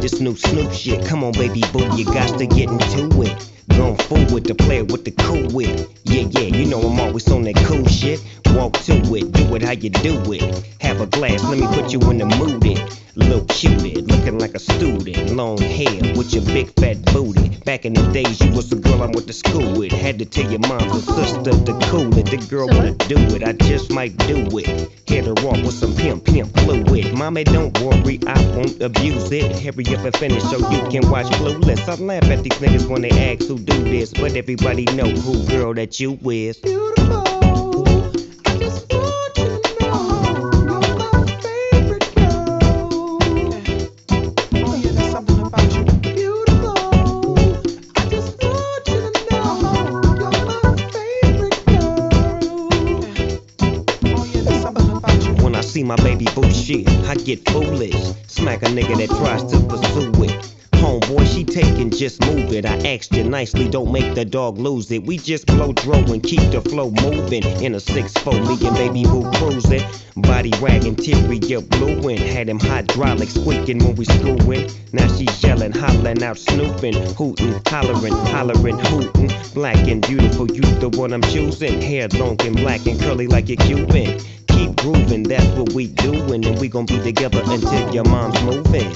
this new Snoop shit. Come on, baby boo, you got to get into it. Going forward to play it with the cool wit. Yeah, you know I'm always on that cool shit. Walk to it, do it how you do it. Have a glass, let me put you in the mood. Little cutie, looking like a student. Long hair with your big fat booty. Back in the days, you was the girl I went to school with. Had to tell your mom or sister to cool it. The girl wanna do it, I just might do it. Hit her off with some pimp fluid. Mommy, don't worry, I won't abuse it. Hurry up and finish so you can watch Clueless. I laugh at these niggas when they ask who do this, but everybody know who girl that you is. Beautiful. I just want you to know you're my favorite girl. Oh yeah, there's something about you. Beautiful. I just want you to know you're my favorite girl. Oh yeah, there's something about you. When I see my baby boo shit, I get foolish. Smack a nigga that tries to pursue it. Homeboy, she taking, just move it. I asked you nicely, don't make the dog lose it. We just blow dro and keep the flow moving. In a 6'4", me and baby boo cruising. Body wagging, interior blueing. Had him hydraulics squeaking when we screwing. Now she yelling, hollering out, snooping, hooting, hollering, hooting. Black and beautiful, you the one I'm choosing. Hair long and black and curly like a Cuban. Keep grooving, that's what we doing. And we gon' be together until your mom's moving.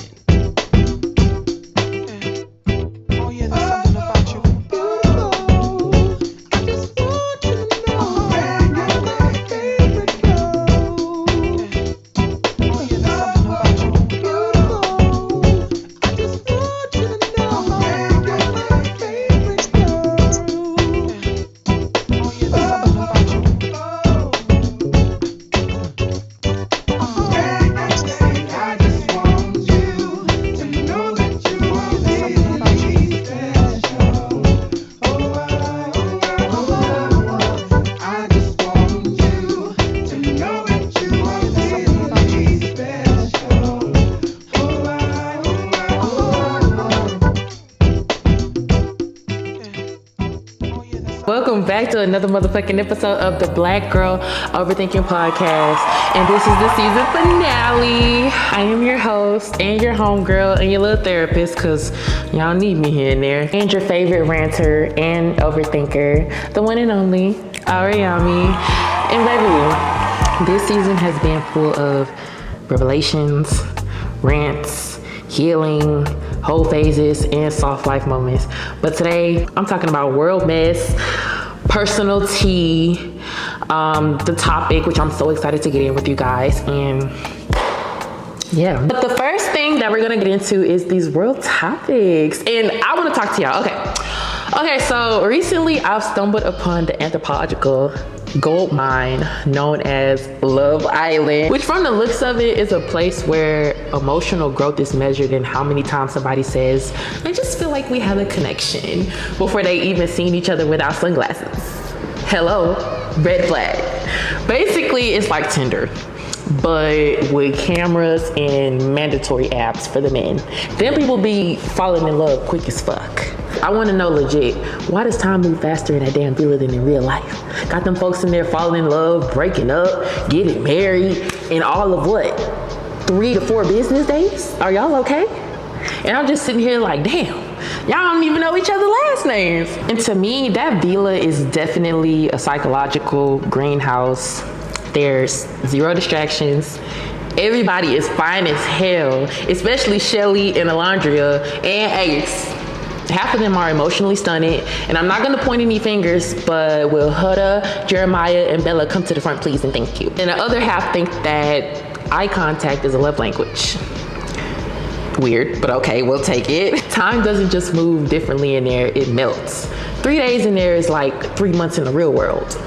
Welcome back to another motherfucking episode of the Black Girl Overthinking podcast. And this is the season finale. I am your host and your homegirl and your little therapist, because y'all need me here and there. And your favorite ranter and overthinker, the one and only Areiyami. And baby, this season has been full of revelations, rants, healing, whole phases, and soft life moments. But today, I'm talking about world mess, personal tea, the topic, which I'm so excited to get in with you guys. And yeah. But the first thing that we're gonna get into is these world topics. And I wanna talk to y'all, okay, so recently I've stumbled upon the anthropological gold mine known as Love Island, which from the looks of it is a place where emotional growth is measured in how many times somebody says, I just feel like we have a connection, before they even seen each other without sunglasses. Hello, red flag. Basically, it's like Tinder, but with cameras and mandatory apps for the men. Then people be falling in love quick as fuck. I want to know legit, why does time move faster in that damn villa than in real life? Got them folks in there falling in love, breaking up, getting married, in all of what? 3 to 4 business days? Are y'all okay? And I'm just sitting here like, damn, y'all don't even know each other's last names. And to me, that villa is definitely a psychological greenhouse. There's 0 distractions. Everybody is fine as hell, especially Shelly and Alondria and Ace. Half of them are emotionally stunted, and I'm not gonna point any fingers, but will Huda, Jeremiah, and Bella come to the front, please, and thank you. And the other half think that eye contact is a love language. Weird, but okay, we'll take it. Time doesn't just move differently in there, it melts. 3 days in there is like 3 months in the real world.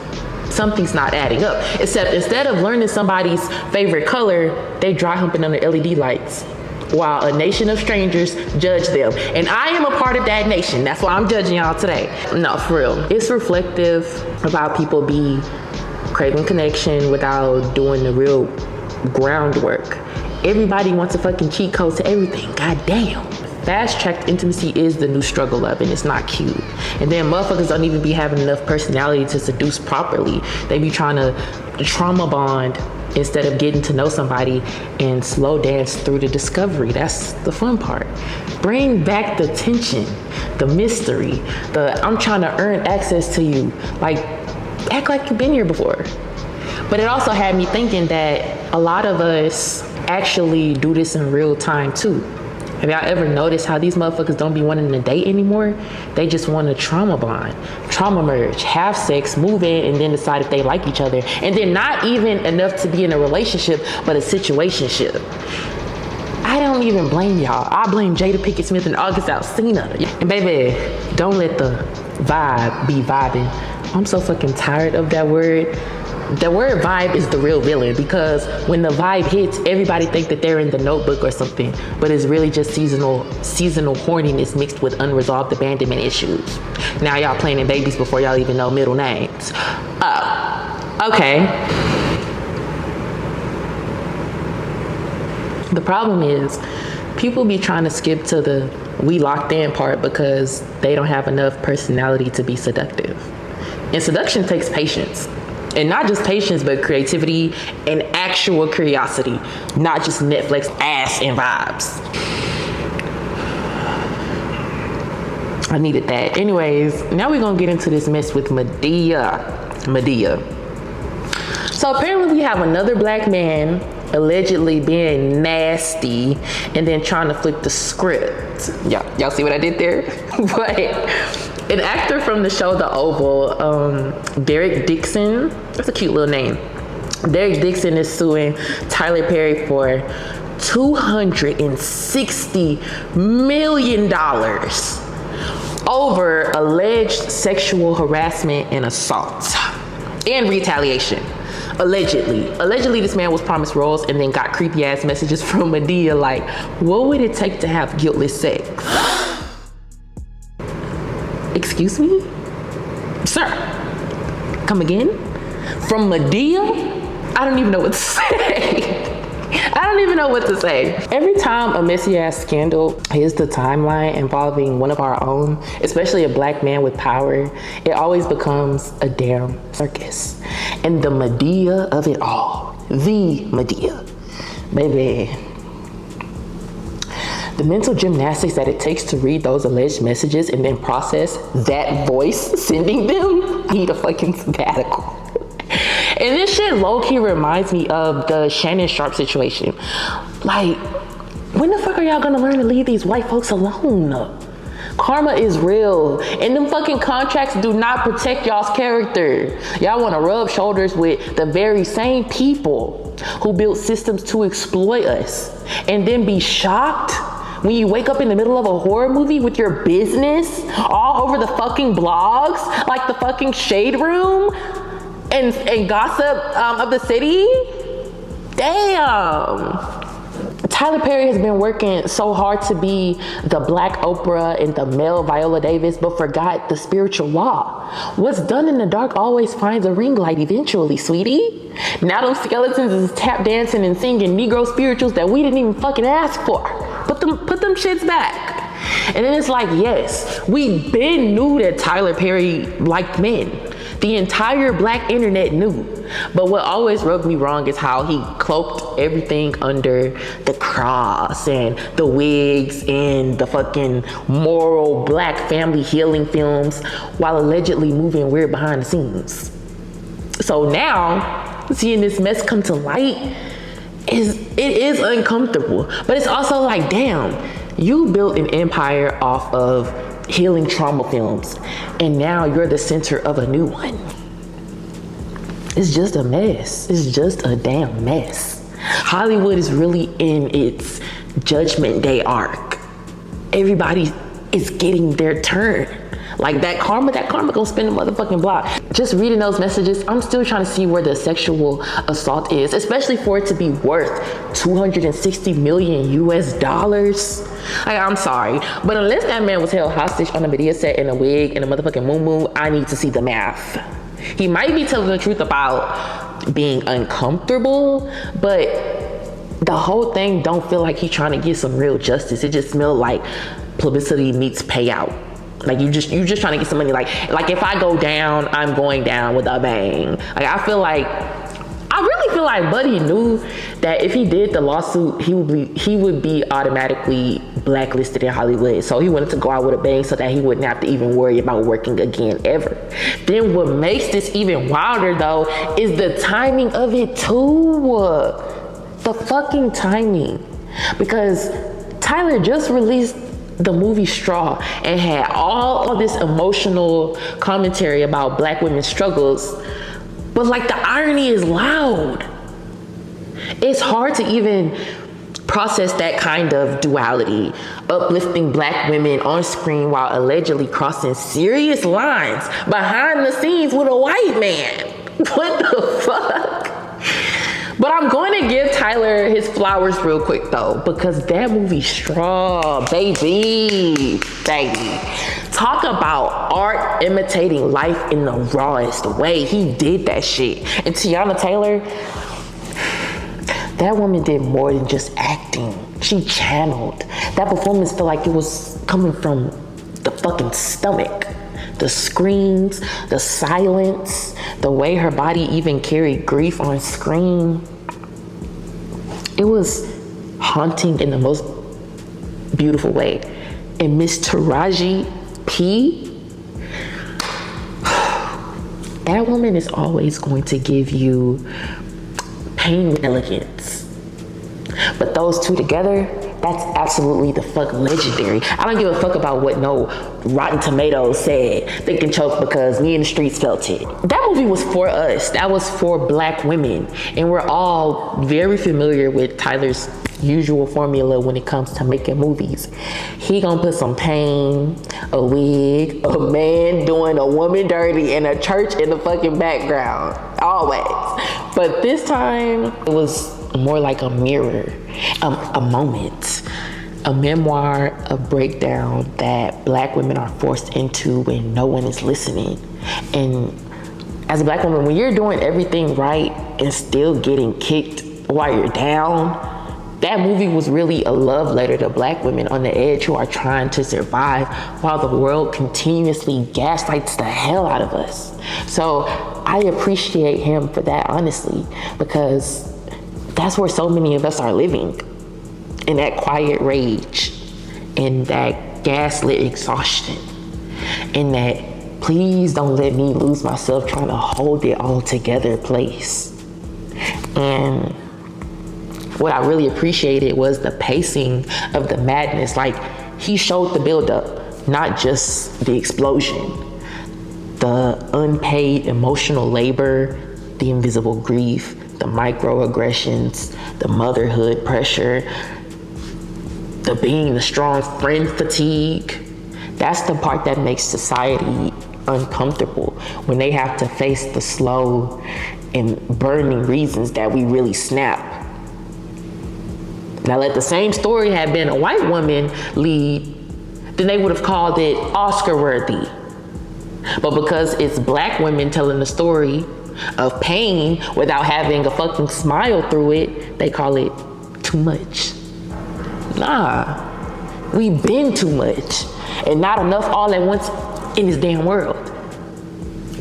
Something's not adding up, except instead of learning somebody's favorite color, they dry humping under LED lights, while a nation of strangers judge them. And I am a part of that nation. That's why I'm judging y'all today. No, for real. It's reflective about people be craving connection without doing the real groundwork. Everybody wants a fucking cheat code to everything. God damn. Fast-tracked intimacy is the new struggle of, and it's not cute. And then motherfuckers don't even be having enough personality to seduce properly. They be trying to trauma bond instead of getting to know somebody and slow dance through the discovery. That's the fun part. Bring back the tension, the mystery, the I'm trying to earn access to you. Like, act like you've been here before. But it also had me thinking that a lot of us actually do this in real time too. Have y'all ever noticed how these motherfuckers don't be wanting to date anymore? They just want to trauma bond, trauma merge, have sex, move in, and then decide if they like each other. And then not even enough to be in a relationship, but a situationship. I don't even blame y'all. I blame Jada Pinkett Smith and August Alsina. And baby, don't let the vibe be vibing. I'm so fucking tired of that word. The word vibe is the real villain, because when the vibe hits, everybody think that they're in The Notebook or something, but it's really just seasonal horniness mixed with unresolved abandonment issues. Now y'all planning babies before y'all even know middle names. Okay. The problem is people be trying to skip to the we locked in part because they don't have enough personality to be seductive. And seduction takes patience. And not just patience, but creativity and actual curiosity. Not just Netflix ass and vibes. I needed that. Anyways, now we're gonna get into this mess with Madea. So apparently we have another black man allegedly being nasty and then trying to flip the script. Y'all see what I did there? But an actor from the show The Oval, Derek Dixon, that's a cute little name. Derek Dixon is suing Tyler Perry for $260 million over alleged sexual harassment and assault and retaliation. Allegedly, this man was promised roles and then got creepy ass messages from Madea like, what would it take to have guiltless sex? Excuse me? Sir, come again? From Madea? I don't even know what to say. Every time a messy ass scandal hits the timeline involving one of our own, especially a black man with power, it always becomes a damn circus. And the Madea of it all, the Madea, baby. The mental gymnastics that it takes to read those alleged messages and then process that voice sending them, I need a fucking sabbatical. And this shit low-key reminds me of the Shannon Sharp situation. Like, when the fuck are y'all gonna learn to leave these white folks alone? Karma is real, and them fucking contracts do not protect y'all's character. Y'all wanna rub shoulders with the very same people who built systems to exploit us, and then be shocked when you wake up in the middle of a horror movie with your business all over the fucking blogs, like the fucking Shade Room and Gossip of the City. Damn. Tyler Perry has been working so hard to be the Black Oprah and the male Viola Davis, but forgot the spiritual law. What's done in the dark always finds a ring light eventually, sweetie. Now those skeletons is tap dancing and singing Negro spirituals that we didn't even fucking ask for. Put them shits back. And then it's like, yes, we been knew that Tyler Perry liked men. The entire black internet knew. But what always rubbed me wrong is how he cloaked everything under the cross and the wigs and the fucking moral black family healing films while allegedly moving weird behind the scenes. So now, seeing this mess come to light, it is uncomfortable. But it's also like, damn, you built an empire off of healing trauma films, and now you're the center of a new one. It's just a mess. It's just a damn mess. Hollywood is really in its Judgment Day arc. Everybody is getting their turn. Like that karma gonna spin the motherfucking block. Just reading those messages, I'm still trying to see where the sexual assault is, especially for it to be worth $260 million US. Like, I'm sorry, but unless that man was held hostage on a Madea set in a wig and a motherfucking moo, I need to see the math. He might be telling the truth about being uncomfortable, but the whole thing don't feel like he's trying to get some real justice. It just smells like publicity meets payout. Like you just trying to get some money. Like if I go down, I'm going down with a bang. Like I feel like I really really feel like Buddy knew that if he did the lawsuit, he would be automatically blacklisted in Hollywood. So he wanted to go out with a bang so that he wouldn't have to even worry about working again ever. Then what makes this even wilder though is the timing of it too. The fucking timing. Because Tyler just released the movie Straw and had all of this emotional commentary about black women's struggles, but like the irony is loud. It's hard to even process that kind of duality, uplifting black women on screen while allegedly crossing serious lines behind the scenes with a white man. What the fuck? But I'm going to give Tyler his flowers real quick though, because that movie Straw, baby. Talk about art imitating life in the rawest way. He did that shit. And Teyana Taylor, that woman did more than just acting. She channeled. That performance felt like it was coming from the fucking stomach. The screams, the silence, the way her body even carried grief on screen. It was haunting in the most beautiful way. And Miss Taraji P, that woman is always going to give you pain with elegance. But those two together, that's absolutely the fuck legendary. I don't give a fuck about what no Rotten Tomatoes said. They can choke because me in the streets felt it. That movie was for us. That was for black women. And we're all very familiar with Tyler's usual formula when it comes to making movies. He gonna put some pain, a wig, a man doing a woman dirty, and a church in the fucking background. Always. But this time, it was more like a mirror, a moment, a memoir, a breakdown that black women are forced into when no one is listening. And as a black woman, when you're doing everything right and still getting kicked while you're down, that movie was really a love letter to black women on the edge who are trying to survive while the world continuously gaslights the hell out of us. So I appreciate him for that, honestly, because that's where so many of us are living, in that quiet rage, in that gaslit exhaustion, in that please don't let me lose myself trying to hold it all together place. And what I really appreciated was the pacing of the madness. Like, he showed the buildup, not just the explosion. The unpaid emotional labor, the invisible grief, the microaggressions, the motherhood pressure, the being the strong friend fatigue. That's the part that makes society uncomfortable, when they have to face the slow and burning reasons that we really snap. Now, let the same story have been a white woman lead, then they would have called it Oscar worthy. But because it's black women telling the story of pain without having a fucking smile through it, they call it too much. Nah, we've been too much and not enough all at once in this damn world.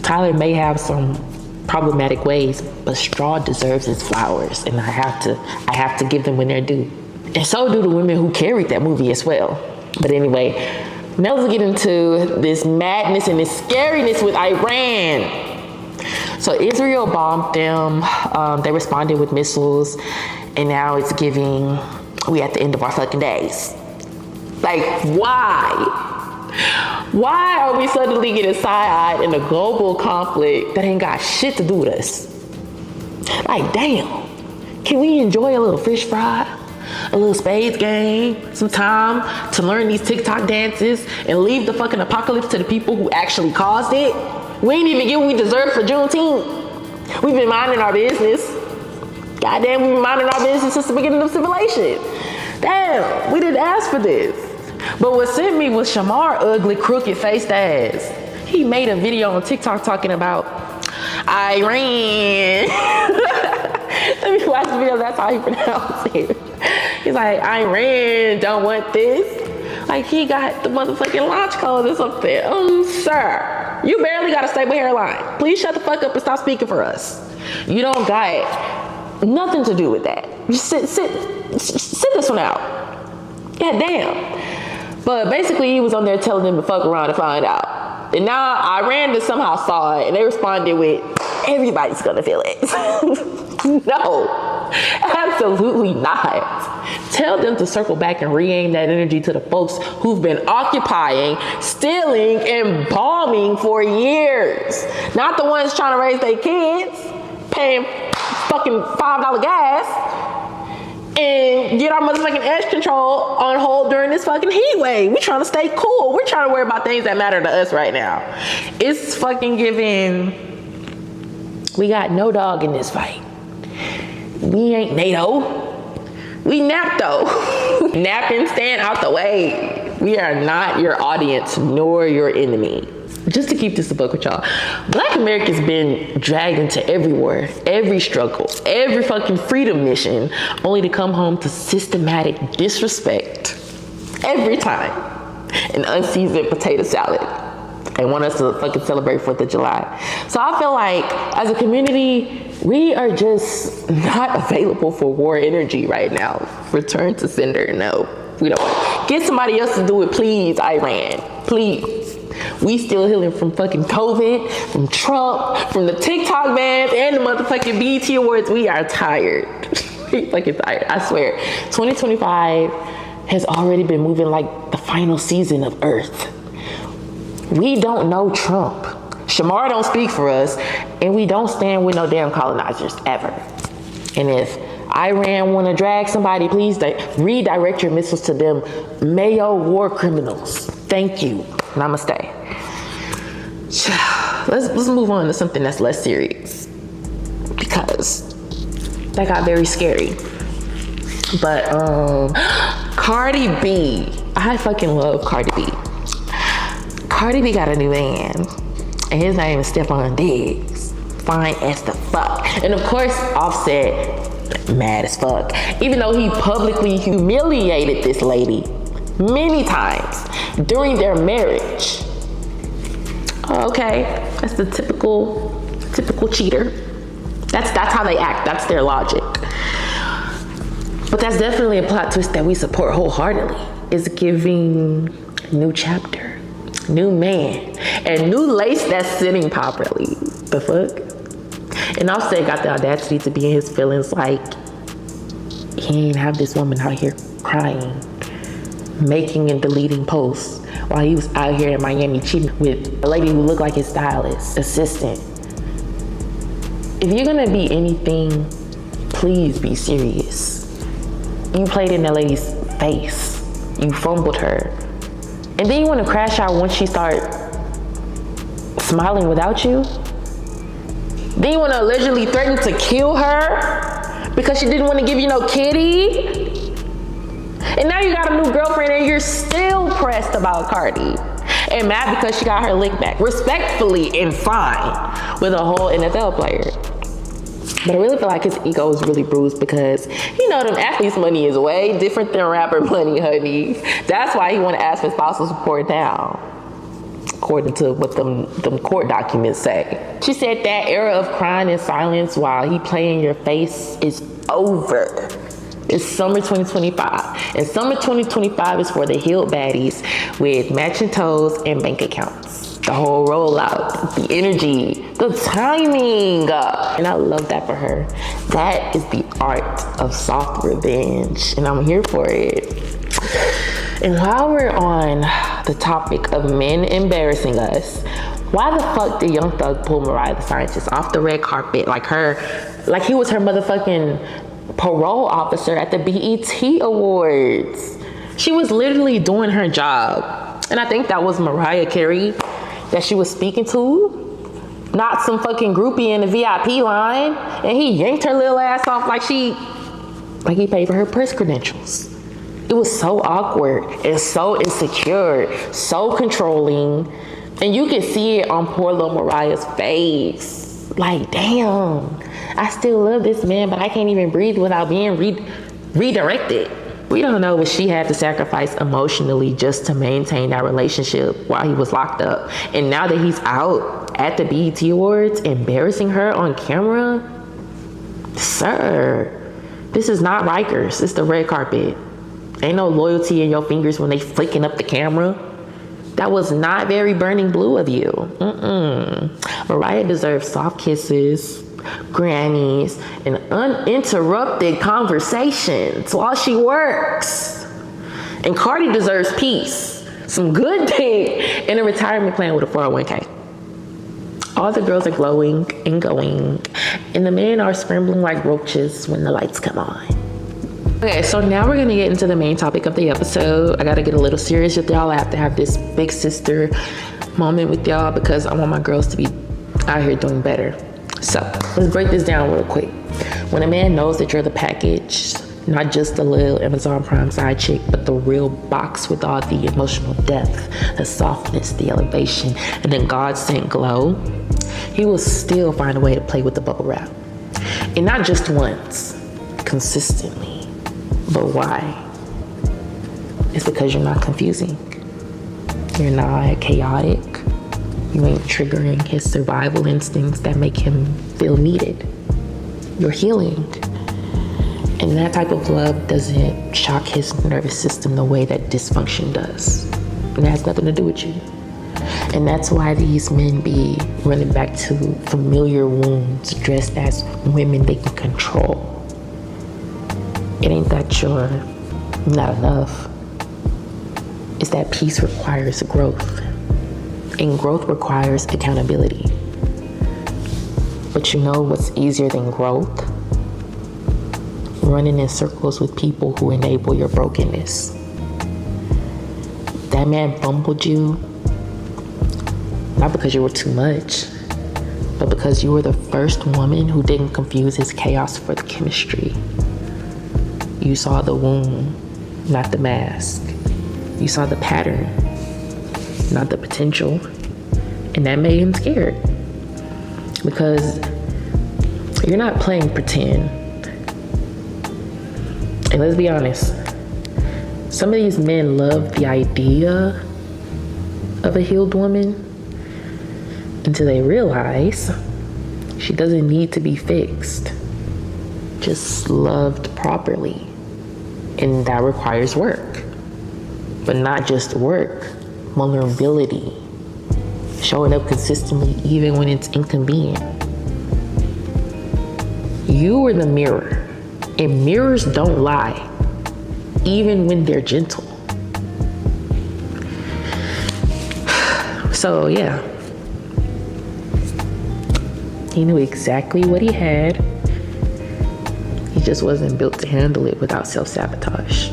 Tyler may have some problematic ways, but Straw deserves its flowers, and I have to give them when they're due. And so do the women who carried that movie as well. But anyway, now let's get into this madness and this scariness with Iran. So Israel bombed them, they responded with missiles, and now it's giving, we at the end of our fucking days. Like, why? Why are we suddenly getting side-eyed in a global conflict that ain't got shit to do with us? Like, damn, can we enjoy a little fish fry, a little spades game, some time to learn these TikTok dances and leave the fucking apocalypse to the people who actually caused it? We ain't even get what we deserve for Juneteenth. We've been minding our business. Goddamn, we've been minding our business since the beginning of civilization. Damn, we didn't ask for this. But what sent me was Shamar ugly, crooked-faced ass. He made a video on TikTok talking about Iran. Let me watch the video, that's how he pronounced it. He's like, Iran don't want this. Like, he got the motherfucking launch code or something. Sir, you barely got a stable hairline. Please shut the fuck up and stop speaking for us. You don't got Nothing to do with that. Just sit this one out. God damn. But basically, he was on there telling them to fuck around and find out. And now Iran somehow saw it, and they responded with, everybody's gonna feel it. No, absolutely not. Tell them to circle back and re-aim that energy to the folks who've been occupying, stealing, and bombing for years. Not the ones trying to raise their kids, paying fucking $5 gas, and get our motherfucking edge control on hold during this fucking heat wave. We trying to stay cool. We're trying to worry about things that matter to us right now. It's fucking giving, we got no dog in this fight. We ain't NATO. We NAPTO. Nap and stand out the way. We are not your audience nor your enemy. Just to keep this a book with y'all, Black America's been dragged into every war, every struggle, every fucking freedom mission, only to come home to systematic disrespect every time. An unseasoned potato salad. And want us to fucking celebrate 4th of July. So I feel like as a community, we are just not available for war energy right now. Return to sender, no. We don't. Get somebody else to do it, please, Iran. Please. We still healing from fucking COVID, from Trump, from the TikTok bans, and the motherfucking BET Awards. We are tired. We fucking tired, I swear. 2025 has already been moving like the final season of Earth. We don't know Trump. Shamar don't speak for us, and we don't stand with no damn colonizers, ever. And if Iran want to drag somebody, please redirect your missiles to them Mayo war criminals. Thank you. Namaste. Let's move on to something that's less serious, because that got very scary. But Cardi B, I fucking love Cardi B. Cardi B got a new man, and his name is Stephon Diggs. Fine as the fuck. And of course, Offset, mad as fuck. Even though he publicly humiliated this lady many times during their marriage. Okay, that's the typical cheater. That's how they act. That's their logic. But that's definitely a plot twist that we support wholeheartedly. It's giving new chapter, new man, and new lace that's sitting properly. The fuck? And Offset got the audacity to be in his feelings like he ain't have this woman out here crying, making and deleting posts while he was out here in Miami cheating with a lady who looked like his stylist, assistant. If you're gonna be anything, please be serious. You played in that lady's face. You fumbled her. And then you wanna crash out once she start smiling without you? Then you wanna allegedly threaten to kill her because she didn't wanna give you no kitty? And now you got a new girlfriend and you're still pressed about Cardi and mad because she got her lick back, respectfully and fine, with a whole NFL player. But I really feel like his ego is really bruised because, you know, them athletes' money is way different than rapper money, honey. That's why he want to ask for spousal support now, according to what them court documents say. She said that era of crying in silence while he play in your face is over. It's summer 2025. And summer 2025 is for the healed baddies with matching toes and bank accounts. The whole rollout, the energy, the timing. And I love that for her. That is the art of soft revenge. And I'm here for it. And while we're on the topic of men embarrassing us, why the fuck did Young Thug pull Mariah the Scientist off the red carpet like he was her motherfucking parole officer at the BET Awards? She was literally doing her job. And I think that was Mariah Carey that she was speaking to, not some fucking groupie in the VIP line. And he yanked her little ass off like he paid for her press credentials. It was so awkward and so insecure, so controlling. And you could see it on poor little Mariah's face. Like, damn, I still love this man, but I can't even breathe without being redirected. We don't know what she had to sacrifice emotionally just to maintain that relationship while he was locked up. And now that he's out at the BET Awards, embarrassing her on camera, Sir, this is not Rikers. It's the red carpet. Ain't no loyalty in your fingers when they flicking up the camera. That was not very burning blue of you. Mariah deserves soft kisses, Grammys, and uninterrupted conversations while she works. And Cardi deserves peace, some good thing, and a retirement plan with a 401k. All the girls are glowing and going, and the men are scrambling like roaches when the lights come on. Okay, so now we're gonna get into the main topic of the episode. I gotta get a little serious with y'all. I have to have this big sister moment with y'all because I want my girls to be out here doing better. So let's break this down real quick. When a man knows that you're the package, not just the little Amazon Prime side chick, but the real box with all the emotional depth, the softness, the elevation, and then God sent glow, he will still find a way to play with the bubble wrap. And not just once, consistently. But why? It's because you're not confusing. You're not chaotic. You ain't triggering his survival instincts that make him feel needed. You're healing. And that type of love doesn't shock his nervous system the way that dysfunction does. And it has nothing to do with you. And that's why these men be running back to familiar wounds dressed as women they can control. It ain't that you're not enough. It's that peace requires growth. And growth requires accountability. But you know what's easier than growth? Running in circles with people who enable your brokenness. That man fumbled you, not because you were too much, but because you were the first woman who didn't confuse his chaos for the chemistry. You saw the wound, not the mask. You saw the pattern, not the potential. And that made him scared. Because you're not playing pretend. And let's be honest, some of these men love the idea of a healed woman until they realize she doesn't need to be fixed, just loved properly. And that requires work, but not just work, vulnerability, showing up consistently even when it's inconvenient. You are the mirror, and mirrors don't lie, even when they're gentle. So yeah, he knew exactly what he had. He just wasn't built to handle it without self-sabotage.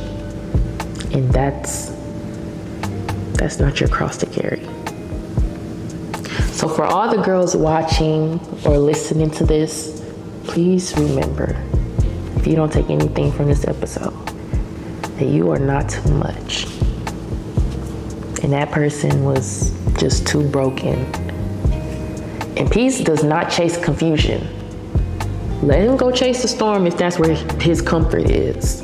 And that's not your cross to carry. So for all the girls watching or listening to this, please remember, if you don't take anything from this episode, that you are not too much. And that person was just too broken. And peace does not chase confusion. Let him go chase the storm if that's where his comfort is.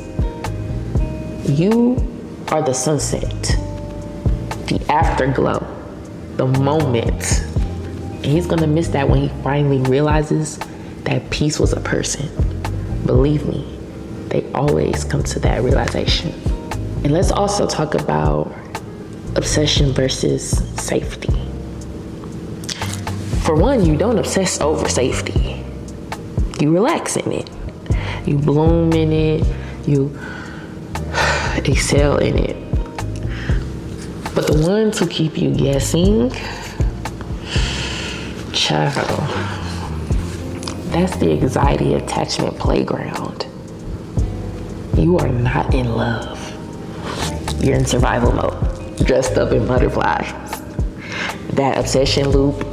You are the sunset, the afterglow, the moment. And he's gonna miss that when he finally realizes that peace was a person. Believe me, they always come to that realization. And let's also talk about obsession versus safety. For one, you don't obsess over safety. You relax in it. You bloom in it. You excel in it. But the ones who keep you guessing, child, that's the anxiety attachment playground. You are not in love. You're in survival mode, dressed up in butterflies. That obsession loop,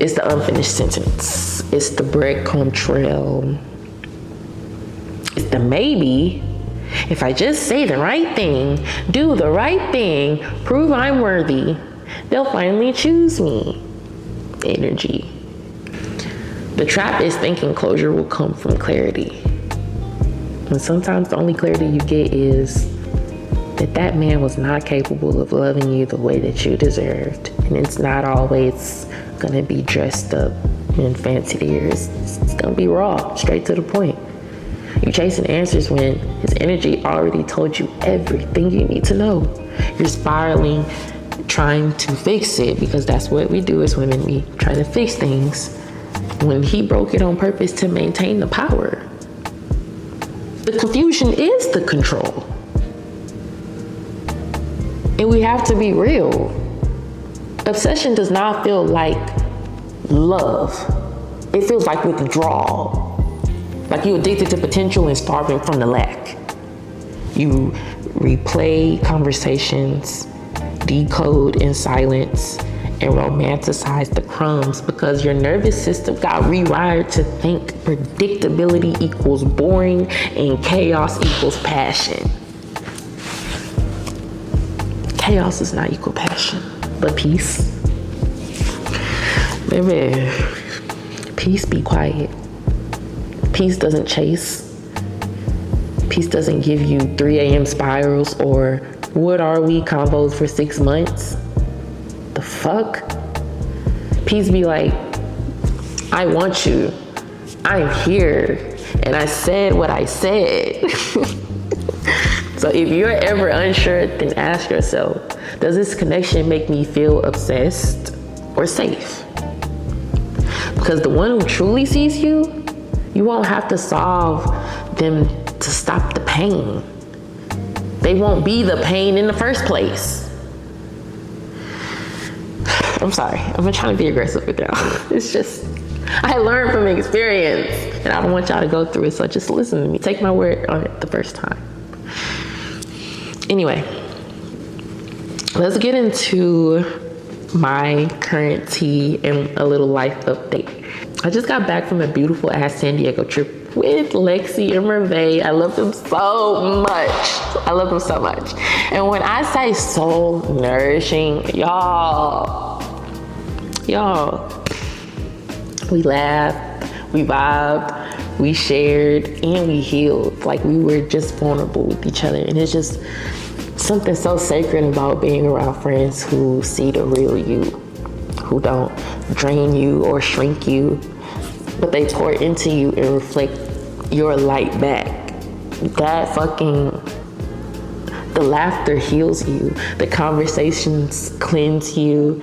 it's the unfinished sentence. It's the breadcrumb trail. It's the maybe. If I just say the right thing, do the right thing, prove I'm worthy, they'll finally choose me. Energy. The trap is thinking closure will come from clarity. And sometimes the only clarity you get is that man was not capable of loving you the way that you deserved. And it's not always gonna be dressed up and fancy to yours. It's gonna be raw, straight to the point. You're chasing answers when his energy already told you everything you need to know. You're spiraling, trying to fix it, because that's what we do as women. We try to fix things when he broke it on purpose to maintain the power. The confusion is the control. And we have to be real. Obsession does not feel like love. It feels like withdrawal. Like you're addicted to potential and starving from the lack. You replay conversations, decode in silence, and romanticize the crumbs because your nervous system got rewired to think predictability equals boring and chaos equals passion. Chaos does not equal passion, but peace. Baby, peace be quiet. Peace doesn't chase. Peace doesn't give you 3 a.m. spirals or what are we combos for 6 months. The fuck? Peace be like, I want you. I'm here. And I said what I said. So if you're ever unsure, then ask yourself, does this connection make me feel obsessed or safe? Because the one who truly sees you, you won't have to solve them to stop the pain. They won't be the pain in the first place. I'm sorry, I'm not trying to be aggressive with y'all. It's just, I learned from experience and I don't want y'all to go through it, so just listen to me. Take my word on it the first time. Anyway, let's get into my current tea and a little life update. I just got back from a beautiful ass San Diego trip with Lexi and Merve. I love them so much. And when I say soul nourishing, y'all, we laughed, we vibed, we shared, and we healed. Like we were just vulnerable with each other. And it's just something so sacred about being around friends who see the real you, who don't drain you or shrink you, but they pour into you and reflect your light back. The laughter heals you. The conversations cleanse you.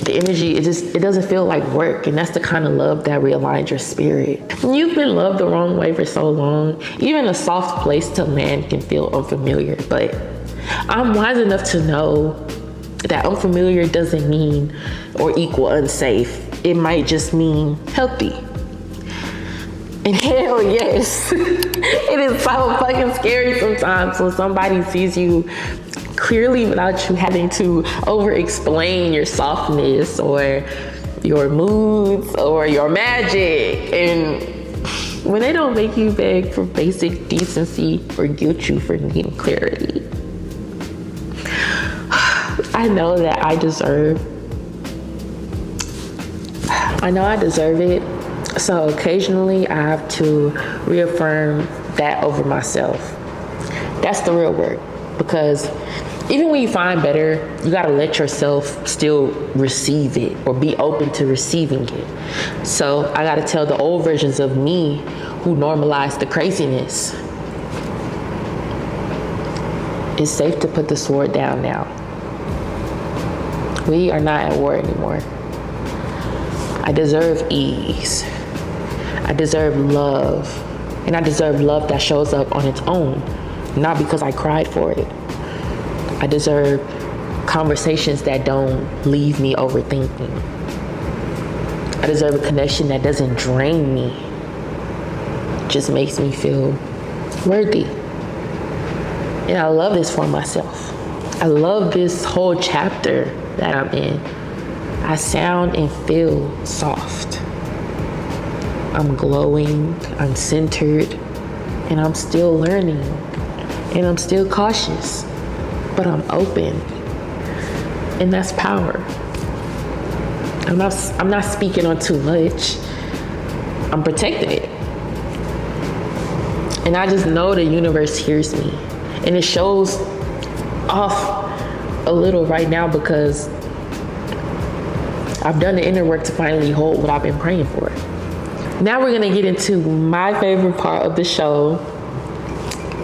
The energy, it doesn't feel like work. And that's the kind of love that realigns your spirit. When you've been loved the wrong way for so long, even a soft place to land can feel unfamiliar. But I'm wise enough to know that unfamiliar doesn't mean or equal unsafe. It might just mean healthy. And hell yes, it is so fucking scary sometimes when somebody sees you clearly without you having to over-explain your softness or your moods or your magic. And when they don't make you beg for basic decency or guilt you for needing clarity. I know that I deserve it. So occasionally I have to reaffirm that over myself. That's the real work. Because even when you find better, you gotta let yourself still receive it or be open to receiving it. So I gotta tell the old versions of me who normalized the craziness, it's safe to put the sword down now. We are not at war anymore. I deserve ease. I deserve love. And I deserve love that shows up on its own, not because I cried for it. I deserve conversations that don't leave me overthinking. I deserve a connection that doesn't drain me, just makes me feel worthy. And I love this for myself. I love this whole chapter that I'm in. I sound and feel soft. I'm glowing, I'm centered, and I'm still learning, and I'm still cautious, but I'm open, and that's power. I'm not speaking on too much. I'm protecting it. And I just know the universe hears me, and it shows off a little right now because I've done the inner work to finally hold what I've been praying for. Now we're gonna get into my favorite part of the show.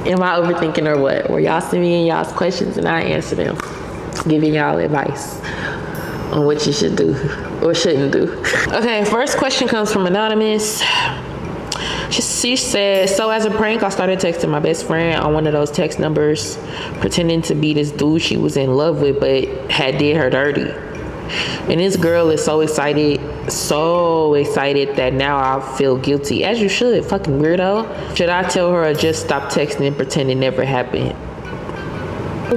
Am I overthinking or what? Where y'all send me in y'all's questions and I answer them, giving y'all advice on what you should do or shouldn't do. Okay, first question comes from Anonymous. She said, so as a prank, I started texting my best friend on one of those text numbers, pretending to be this dude she was in love with, but had did her dirty. And this girl is so excited that now I feel guilty. As you should, fucking weirdo. Should I tell her or just stop texting and pretend it never happened?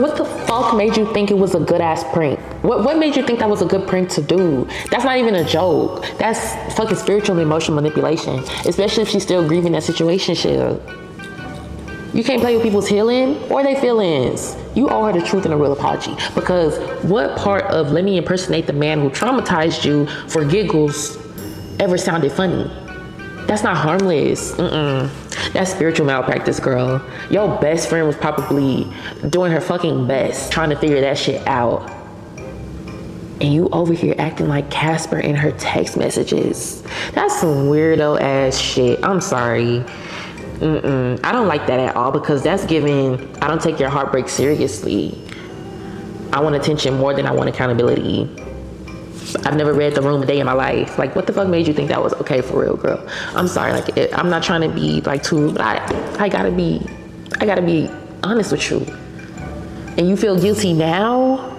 What the fuck made you think it was a good ass prank? What made you think that was a good prank to do? That's not even a joke. That's fucking spiritual and emotional manipulation. Especially if she's still grieving that situation shit. You can't play with people's healing or their feelings. You owe her the truth and a real apology. Because what part of let me impersonate the man who traumatized you for giggles ever sounded funny? That's not harmless. That's spiritual malpractice, girl. Your best friend was probably doing her fucking best trying to figure that shit out. And you over here acting like Casper in her text messages. That's some weirdo ass shit. I'm sorry. I don't like that at all because that's giving, I don't take your heartbreak seriously. I want attention more than I want accountability. I've never read The Room a day in my life. Like, what the fuck made you think that was okay for real, girl? I'm sorry, like, I'm not trying to be like too rude, but I gotta be honest with you. And you feel guilty now?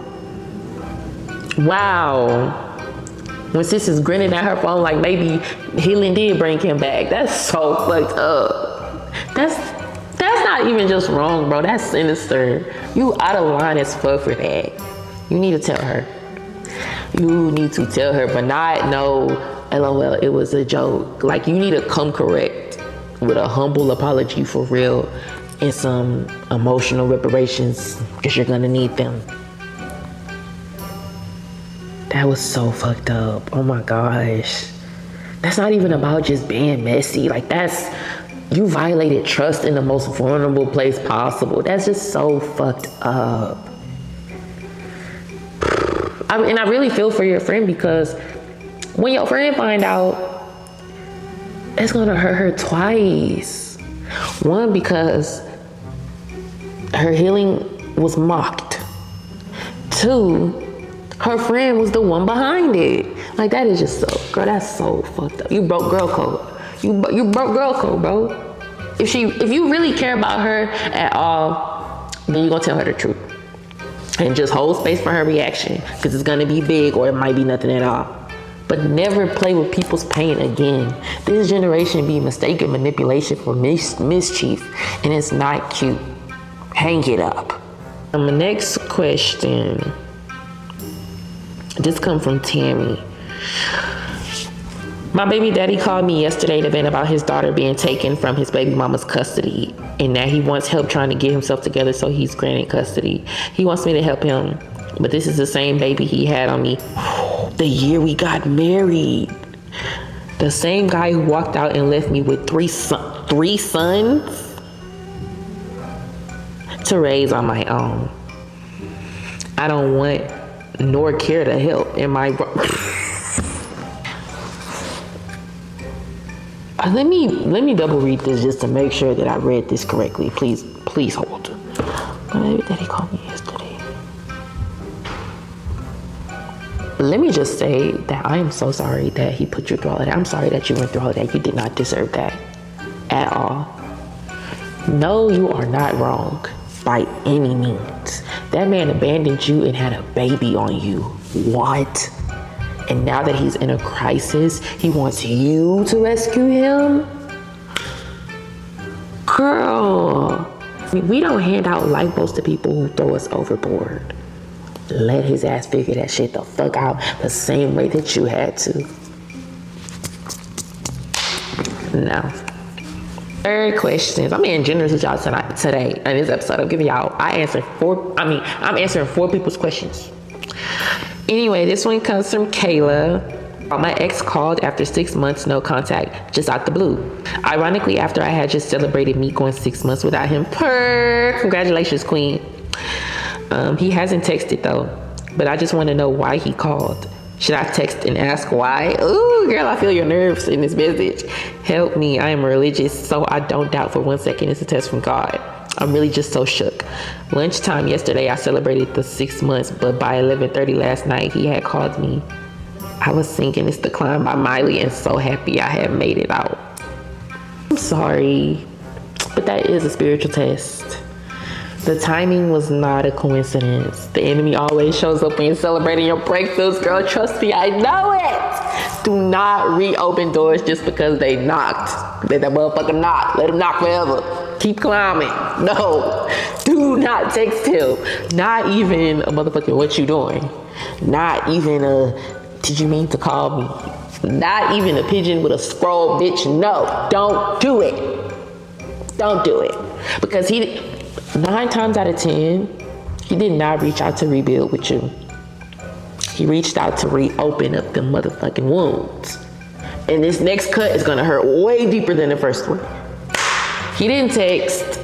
Wow. When sis is grinning at her phone like maybe healing did bring him back. That's so fucked up. That's not even just wrong, bro. That's sinister. You out of line as fuck for that. You need to tell her. You need to tell her, but not no, LOL, it was a joke. Like, you need to come correct with a humble apology for real and some emotional reparations because you're gonna need them. That was so fucked up. Oh my gosh. That's not even about just being messy. Like, you violated trust in the most vulnerable place possible. That's just so fucked up. And I really feel for your friend because when your friend find out, it's gonna hurt her twice. One, because her healing was mocked. Two, her friend was the one behind it. Like, that is just so, girl, that's so fucked up. You broke girl code. You broke girl code, bro. If you really care about her at all, then you're gonna tell her the truth. And just hold space for her reaction, because it's gonna be big or it might be nothing at all. But never play with people's pain again. This generation be mistaken manipulation for mischief, and it's not cute. Hang it up. The next question. This comes from Tammy. My baby daddy called me yesterday to vent about his daughter being taken from his baby mama's custody and that he wants help trying to get himself together, so he's granted custody. He wants me to help him, but this is the same baby he had on me the year we got married. The same guy who walked out and left me with three sons to raise on my own. I don't want nor care to help. Am I wrong? Let me double read this just to make sure that I read this correctly. Please hold. Maybe Daddy called me yesterday. Let me just say that I am so sorry that he put you through all of that. I'm sorry that you went through all of that. You did not deserve that at all. No, you are not wrong by any means. That man abandoned you and had a baby on you. What? And now that he's in a crisis, he wants you to rescue him? Girl, we don't hand out lifeboats to people who throw us overboard. Let his ass figure that shit the fuck out the same way that you had to. No. Third questions. I'm being generous with y'all today in this episode. I'm giving y'all, I'm answering 4 people's questions. Anyway, this one comes from Kayla. My ex called after 6 months, no contact, just out the blue. Ironically, after I had just celebrated me going 6 months without him. Congratulations, queen. He hasn't texted though, but I just want to know why he called. Should I text and ask why? Ooh, girl, I feel your nerves in this message. Help me. I am religious, so I don't doubt for 1 second it's a test from God. I'm really just so shook. Lunchtime yesterday, I celebrated the 6 months, but by 11:30 last night, he had called me. I was singing It's the Climb by Miley and so happy I had made it out. I'm sorry, but that is a spiritual test. The timing was not a coincidence. The enemy always shows up when you're celebrating your breakthroughs, girl. Trust me, I know it. Do not reopen doors just because they knocked. Let that motherfucker knock. Let him knock forever. Keep climbing. No. Do not text him. Not even a motherfucking what you doing. Not even a did you mean to call me? Not even a pigeon with a scroll, bitch. No. Don't do it. Don't do it. Because 9 times out of 10, he did not reach out to rebuild with you. He reached out to reopen up the motherfucking wounds. And this next cut is gonna hurt way deeper than the first one. He didn't text.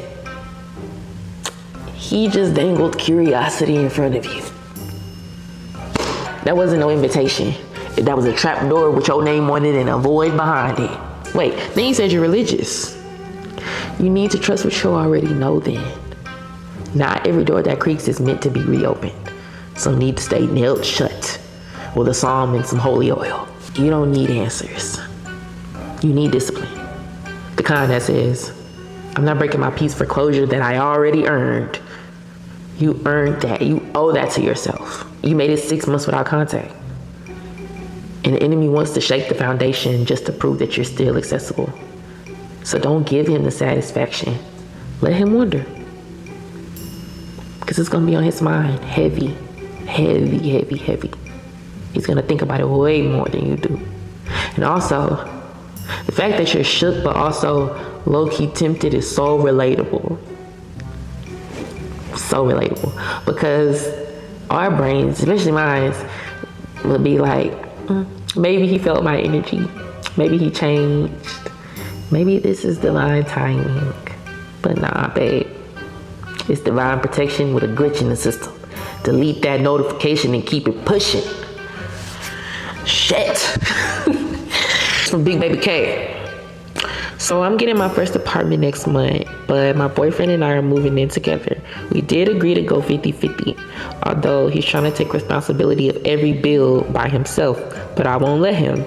He just dangled curiosity in front of you. That wasn't no invitation. That was a trap door with your name on it and a void behind it. Wait, then you said you're religious. You need to trust what you already know then. Not every door that creaks is meant to be reopened. Some need to stay nailed shut with a psalm and some holy oil. You don't need answers. You need discipline. The kind that says, I'm not breaking my peace for closure that I already earned. You earned that. You owe that to yourself. You made it 6 months without contact. And the enemy wants to shake the foundation just to prove that you're still accessible. So don't give him the satisfaction. Let him wonder. Because it's going to be on his mind. Heavy, heavy, heavy, heavy. He's going to think about it way more than you do. And also, the fact that you're shook but also low-key tempted is so relatable. So relatable. Because our brains, especially mine, will be like, maybe he felt my energy. Maybe he changed. Maybe this is divine timing. But nah, babe. It's divine protection with a glitch in the system. Delete that notification and keep it pushing. Shit. It's from Big Baby K. So I'm getting my first apartment next month, but my boyfriend and I are moving in together. We did agree to go 50-50, although he's trying to take responsibility of every bill by himself, but I won't let him.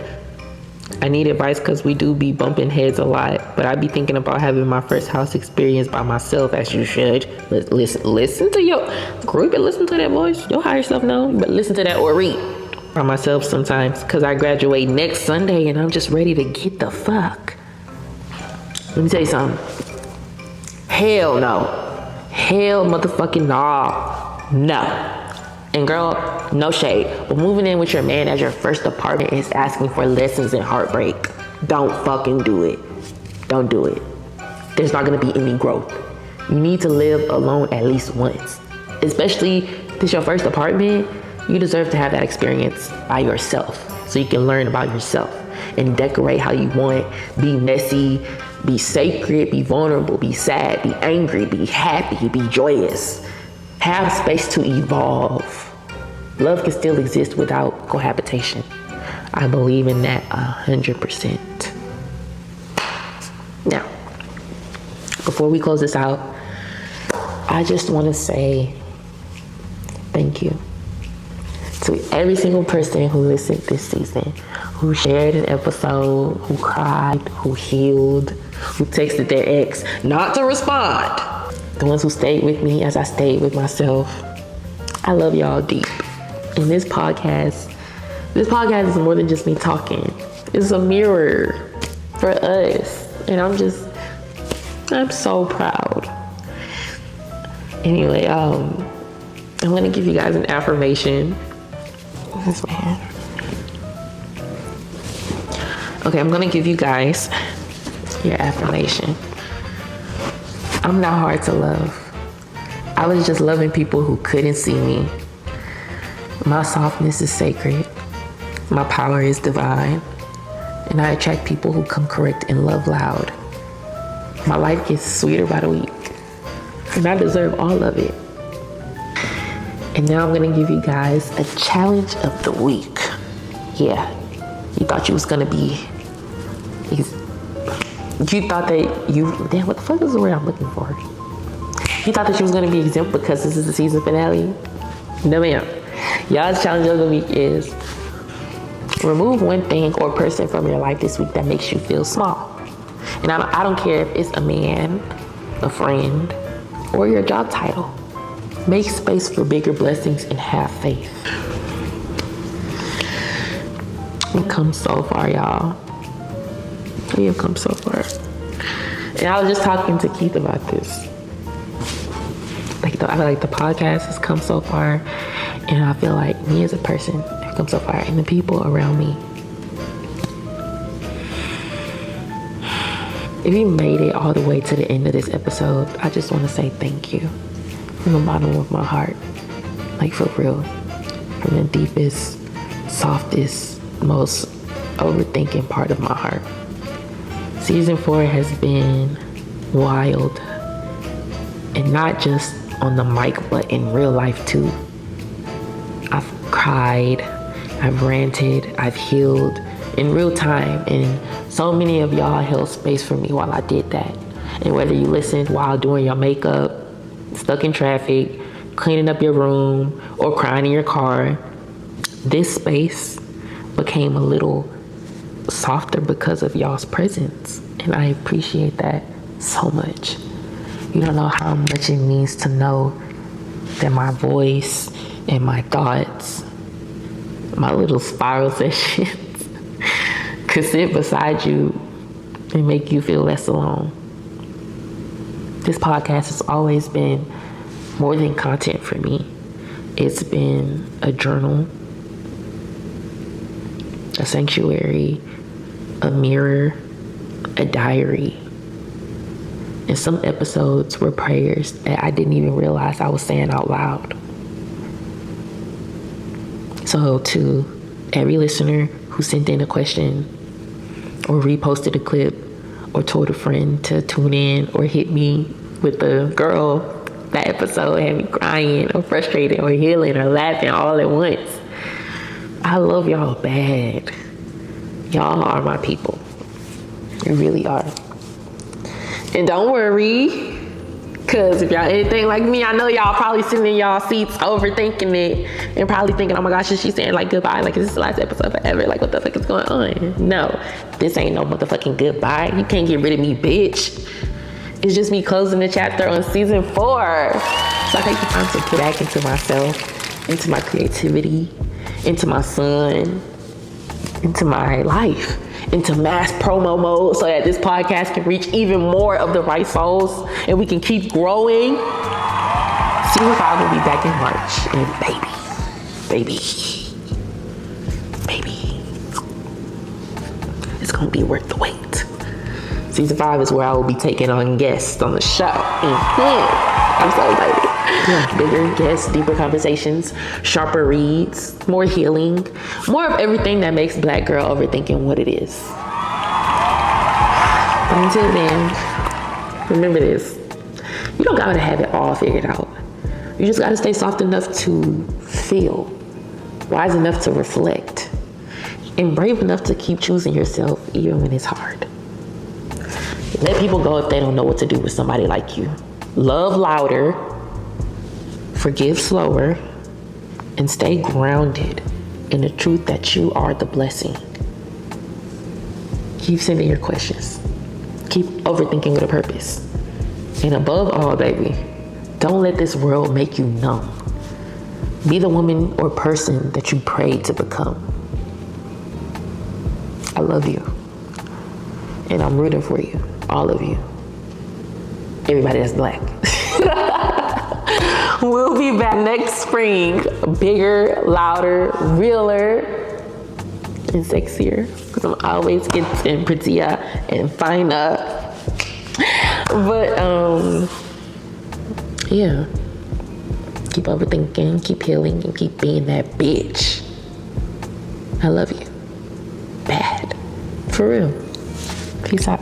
I need advice because we do be bumping heads a lot, but I be thinking about having my first house experience by myself, as you should. Listen to your group and listen to that voice. Your higher self know, but listen to that or read by myself sometimes because I graduate next Sunday and I'm just ready to get the fuck. Let me tell you something. Hell no. Hell motherfucking no. No. And girl, no shade, but moving in with your man as your first apartment is asking for lessons in heartbreak. Don't fucking do it. Don't do it. There's not gonna be any growth. You need to live alone at least once. Especially if it's your first apartment, you deserve to have that experience by yourself so you can learn about yourself and decorate how you want. Be messy, be sacred, be vulnerable, be sad, be angry, be happy, be joyous. Have space to evolve. Love can still exist without cohabitation. I believe in that 100%. Now, before we close this out, I just want to say thank you to every single person who listened this season, who shared an episode, who cried, who healed, who texted their ex not to respond. The ones who stayed with me as I stayed with myself. I love y'all deep. And this podcast is more than just me talking. It's a mirror for us. And I'm so proud. Anyway, I'm gonna give you guys an affirmation. This man. Okay, I'm gonna give you guys your affirmation. I'm not hard to love. I was just loving people who couldn't see me. My softness is sacred. My power is divine. And I attract people who come correct and love loud. My life gets sweeter by the week. And I deserve all of it. And now I'm gonna give you guys a challenge of the week. yeah, you thought you was gonna be, you thought that damn, what the fuck is the word I'm looking for? You thought that you was gonna be exempt because this is the season finale? No ma'am. Y'all's challenge of the week is remove one thing or person from your life this week that makes you feel small. And I don't care if it's a man, a friend, or your job title. Make space for bigger blessings and have faith. We've come so far, y'all. We have come so far. And I was just talking to Keith about this. I feel like the podcast has come so far, and I feel like me as a person have come so far, and the people around me. If you made it all the way to the end of this episode, I just want to say thank you from the bottom of my heart. Like, for real. From the deepest, softest, most overthinking part of my heart. Season 4 has been wild. And not just on the mic, but in real life too. I've cried, I've ranted, I've healed in real time, and so many of y'all held space for me while I did that. And whether you listened while doing your makeup, stuck in traffic, cleaning up your room, or crying in your car, this space became a little softer because of y'all's presence, and I appreciate that so much. You don't know how much it means to know that my voice and my thoughts, my little spiral sessions, could sit beside you and make you feel less alone. This podcast has always been more than content for me. It's been a journal, a sanctuary, a mirror, a diary. And some episodes were prayers that I didn't even realize I was saying out loud. So to every listener who sent in a question or reposted a clip or told a friend to tune in or hit me with the girl, that episode had me crying or frustrated or healing or laughing all at once. I love y'all bad. Y'all are my people. You really are. And don't worry, because if y'all anything like me, I know y'all probably sitting in y'all seats overthinking it and probably thinking, oh my gosh, is she saying like goodbye? Like, is this the last episode forever? Like, what the fuck is going on? No, this ain't no motherfucking goodbye. You can't get rid of me, bitch. It's just me closing the chapter on season 4. So I take the time to put back into myself, into my creativity, into my son, into my life, into mass promo mode so that this podcast can reach even more of the right souls and we can keep growing. Season 5 will be back in March. And baby, it's gonna be worth the wait. Season 5 is where I will be taking on guests on the show. I'm so excited. Yeah, bigger guests, deeper conversations, sharper reads, more healing, more of everything that makes Black Girl Overthinking what it is. But until then, remember this. You don't gotta have it all figured out. You just gotta stay soft enough to feel, wise enough to reflect, and brave enough to keep choosing yourself even when it's hard. Let people go if they don't know what to do with somebody like you. Love louder, forgive slower, and stay grounded in the truth that you are the blessing. Keep sending your questions. Keep overthinking with a purpose. And above all, baby, don't let this world make you numb. Be the woman or person that you prayed to become. I love you. And I'm rooting for you. All of you. Everybody that's Black. We'll be back next spring. Bigger, louder, realer, and sexier. Because I'm always getting prettier and finer. But, yeah. Keep overthinking, keep healing, and keep being that bitch. I love you. Bad. For real. Peace out.